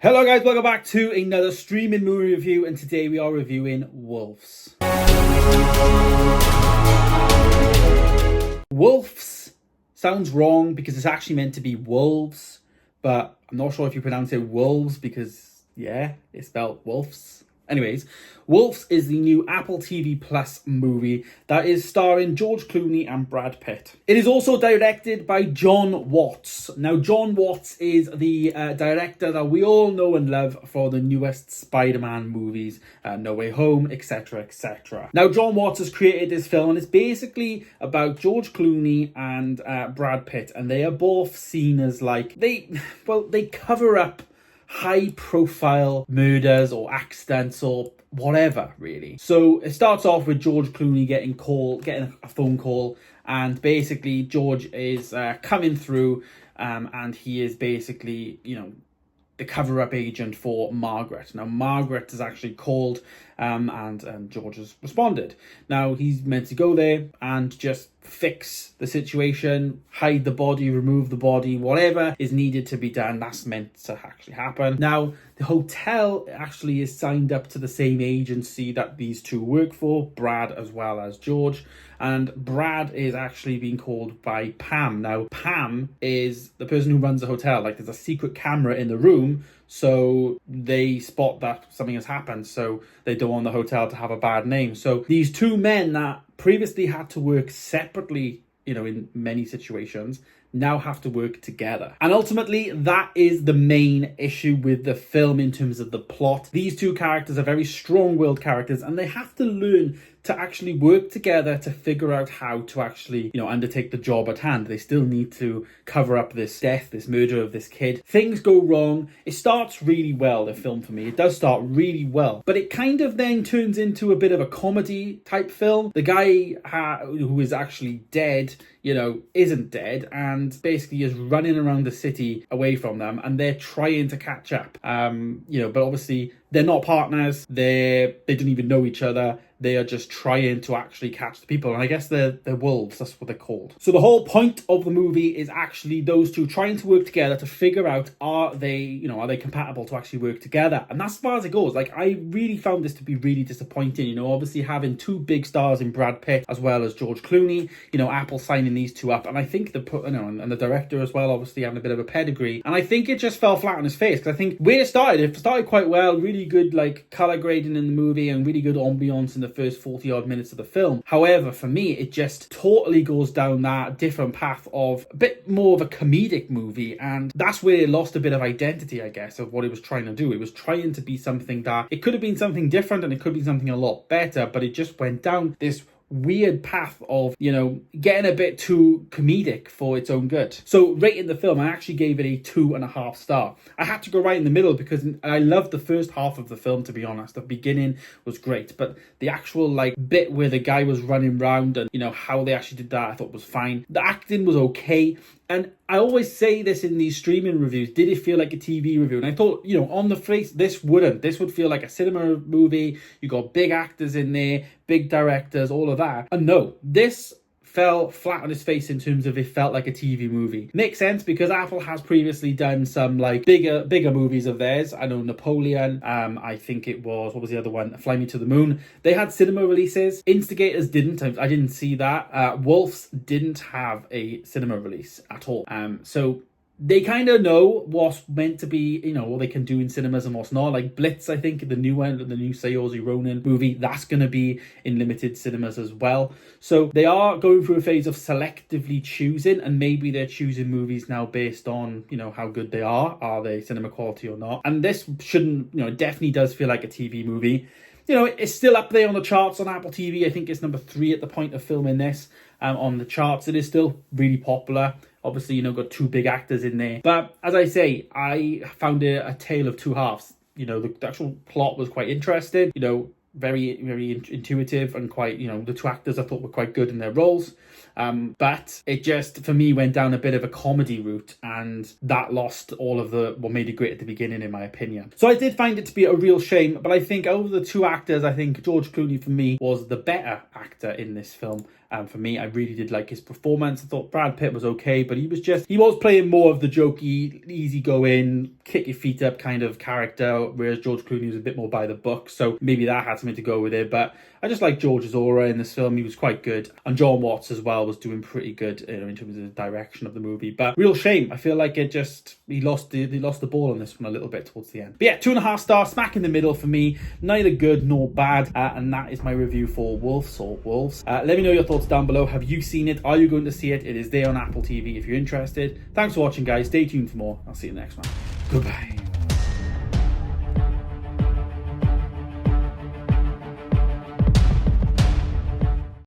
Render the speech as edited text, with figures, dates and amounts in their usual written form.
Hello guys, welcome back to another streaming movie review, and today we are reviewing Wolves. Wolves sounds wrong because it's actually meant to be wolves, but I'm not sure if you pronounce it wolves because, yeah, it's spelled wolves. Anyways, Wolves is the new Apple TV Plus movie that is starring George Clooney and Brad Pitt. It is also directed by Jon Watts. Now, Jon Watts is the director that we all know and love for the newest Spider-Man movies, No Way Home, etc, etc. Now, Jon Watts has created this film, and it's basically about George Clooney and Brad Pitt, and they are both seen as like, they cover up high-profile murders or accidents or whatever, really. So it starts off with George Clooney getting a phone call, and basically George is coming through, and he is basically, the cover-up agent for Margaret. Now, Margaret is actually called, and George has responded. Now, he's meant to go there and just fix the situation, hide the body, remove the body, whatever is needed to be done. That's meant to actually happen. Now, the hotel actually is signed up to the same agency that these two work for, Brad as well as George. And Brad is actually being called by Pam. Now, Pam is the person who runs the hotel. Like, there's a secret camera in the room, so they spot that something has happened, so they don't want the hotel to have a bad name. So these two men that previously had to work separately, in many situations, now have to work together. And ultimately, that is the main issue with the film in terms of the plot. These two characters are very strong-willed characters, and they have to learn to actually work together to figure out how to actually, undertake the job at hand. They still need to cover up this death, this murder of this kid. Things go wrong. It starts really well, the film, for me. It does start really well. But it kind of then turns into a bit of a comedy type film. The guy who is actually dead, isn't dead, and basically is running around the city away from them, and they're trying to catch up. But obviously they're not partners. They don't even know each other. They are just trying to actually catch the people. And I guess they're wolves, that's what they're called. So the whole point of the movie is actually those two trying to work together to figure out, are they compatible to actually work together? And that's as far as it goes. Like, I really found this to be really disappointing. Obviously having two big stars in Brad Pitt as well as George Clooney, Apple signing these two up. And I think and the director as well, obviously having a bit of a pedigree. And I think it just fell flat on his face. Because I think where it started quite well, really good color grading in the movie and really good ambience in the first 40 odd minutes of the film. However, for me, it just totally goes down that different path of a bit more of a comedic movie, and that's where it lost a bit of identity, I guess, of what it was trying to do. It was trying to be something that, it could have been something different and it could be something a lot better, but it just went down this weird path of, getting a bit too comedic for its own good. So rating the film, I actually gave it a 2.5 star. I had to go right in the middle because I loved the first half of the film, to be honest. The beginning was great, but the actual bit where the guy was running around and how they actually did that, I thought was fine. The acting was okay. And I always say this in these streaming reviews, did it feel like a TV review? And I thought, on the face, this wouldn't. This would feel like a cinema movie. You got big actors in there, big directors, all of that. And no, this fell flat on its face in terms of it felt like a TV movie. Makes sense because Apple has previously done some bigger movies of theirs. I know Napoleon, I think it was, what was the other one? Fly Me to the Moon. They had cinema releases. Instigators didn't. I didn't see that. Wolves didn't have a cinema release at all. So they kind of know what's meant to be, what they can do in cinemas and what's not. Like Blitz, I think, the new Saoirse Ronan movie, that's going to be in limited cinemas as well. So they are going through a phase of selectively choosing, and maybe they're choosing movies now based on, how good they are. Are they cinema quality or not? And this shouldn't, it definitely does feel like a TV movie. It's still up there on the charts on Apple TV. I think it's number 3 at the point of filming this on the charts. It is still really popular. Obviously, got two big actors in there. But as I say, I found it a tale of two halves. The actual plot was quite interesting. Very, very intuitive and quite, the two actors I thought were quite good in their roles. But it just, for me, went down a bit of a comedy route, and that lost all of what made it great at the beginning, in my opinion. So I did find it to be a real shame, but I think over the two actors, I think George Clooney, for me, was the better actor in this film. For me, I really did like his performance. I thought Brad Pitt was okay, but he was playing more of the jokey, easygoing, kick your feet up kind of character, whereas George Clooney was a bit more by the book. So maybe that had something to go with it. But I just like George's aura in this film. He was quite good. And John Watts as well was doing pretty good in terms of the direction of the movie. But real shame. I feel like he lost the ball on this one a little bit towards the end. But yeah, 2.5 stars, smack in the middle for me. Neither good nor bad. And that is my review for Wolves. Let me know your thoughts down below. Have you seen it? Are you going to see it? It is there on Apple TV if you're interested. Thanks for watching, guys. Stay tuned for more. I'll see you in the next one. Goodbye.